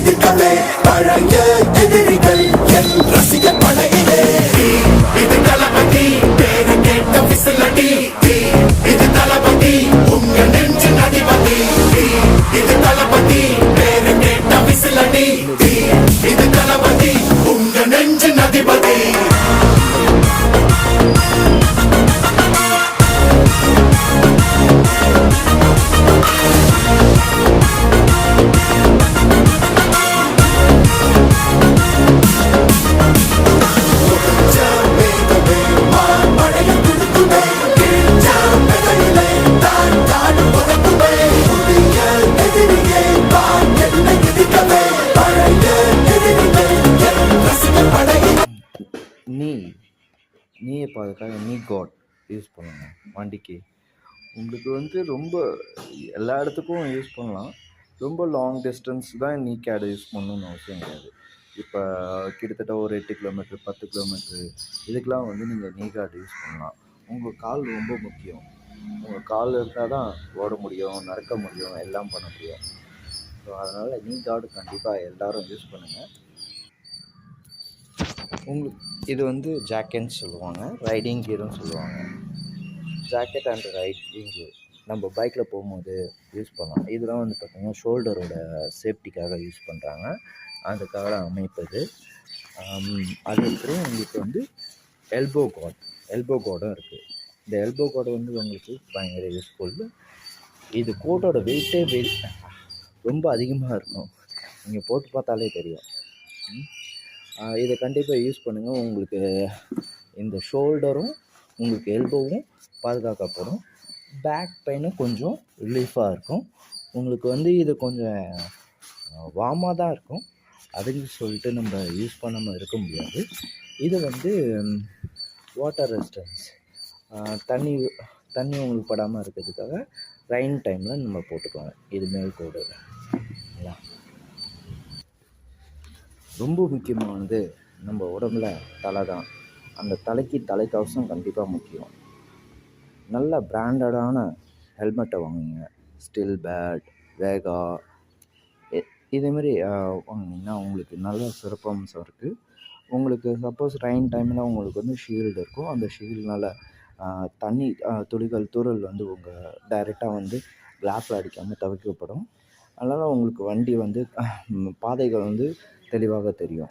எதிர்களே பழைய எதிரிகள் என் ரசிக படையிலே இது தளபதி பேரு கேட்ட விசிலடி இது தளபதி உங்க நெஞ்சு நதிபதி இது தளபதி பேரு கேட்ட விசிலடி இது தளபதி உங்க நெஞ்சு நதிபதி நீ இப்போ அதுக்காக நீ காட் யூஸ் பண்ணுங்க வண்டிக்கு. உங்களுக்கு வந்து ரொம்ப எல்லா இடத்துக்கும் யூஸ் பண்ணலாம். ரொம்ப லாங் டிஸ்டன்ஸ் தான் நீ கேடை யூஸ் பண்ணணும்னு அவசியம் கிடையாது. இப்போ கிட்டத்தட்ட ஒரு 8 கிலோமீட்டர் 10 கிலோமீட்டரு இதுக்கெலாம் வந்து நீங்கள் நீ கார்டு யூஸ் பண்ணலாம். உங்கள் கால் ரொம்ப முக்கியம். உங்கள் கால் இருந்தால் தான் ஓட முடியும், நடக்க முடியும், எல்லாம் பண்ண முடியும். ஸோ அதனால் நீ கார்டு கண்டிப்பாக எல்லோரும் யூஸ் பண்ணுங்கள். உங்களுக்கு இது வந்து ஜாக்கெட்னு சொல்லுவாங்க, ரைடிங் கியர்னு சொல்லுவாங்க. ஜாக்கெட் அண்ட் ரைடிங் கியர் நம்ம பைக்கில் போகும்போது யூஸ் பண்ணலாம். இதெல்லாம் வந்து பார்த்திங்கன்னா ஷோல்டரோட சேஃப்டிக்காக யூஸ் பண்ணுறாங்க, அதுக்காக அமைப்பது. அதுக்கப்புறம் உங்களுக்கு வந்து எல்போ கார்டும் இருக்குது. இந்த எல்போ கார்டு வந்து உங்களுக்கு பயங்கர யூஸ்ஃபுல். இது கோட்டோட வெயிட்டே ரொம்ப அதிகமாக இருக்கும், நீங்கள் போட்டு பார்த்தாலே தெரியும். இதை கண்டிப்பாக யூஸ் பண்ணுங்கள். உங்களுக்கு இந்த ஷோல்டரும் உங்களுக்கு எல்போவும் பாதுகாக்கப்படும். பேக் பெயினும் கொஞ்சம் ரிலீஃபாக இருக்கும். உங்களுக்கு வந்து இது கொஞ்சம் வார்மாக தான் இருக்கும், அதுக்கு சொல்லிட்டு நம்ம யூஸ் பண்ணாமல் இருக்க முடியாது. இது வந்து வாட்டர் ரெசிஸ்டன்ஸ், தண்ணி உங்களுக்கு படாமல் இருக்கிறதுக்காக ரெயின் டைமில் நம்ம போட்டுக்கலாம். இது மேல் கோடு. ரொம்ப முக்கியமானது நம்ம உடம்புல தலை தான். அந்த தலைக்கு தலைக்கவசம் கண்டிப்பாக முக்கியம். நல்ல பிராண்டடான ஹெல்மெட்டை வாங்குங்க. ஸ்டில் பேட், வேகா இதேமாரி வாங்கினீங்கன்னா உங்களுக்கு நல்ல சிறப்பம்சம் இருக்குது. உங்களுக்கு சப்போஸ் ரெயின் டைமில் உங்களுக்கு வந்து ஷீல்டு இருக்கும். அந்த ஷீல்டுனால் தண்ணி துளிகள் தூறல் வந்து உங்கள் டைரெக்டாக வந்து கிளாஸில் அடிக்காமல் தவிர்க்கப்படும். அதனால் உங்களுக்கு வண்டி வந்து பாதைகள் வந்து தெளிவாக தெரியும்.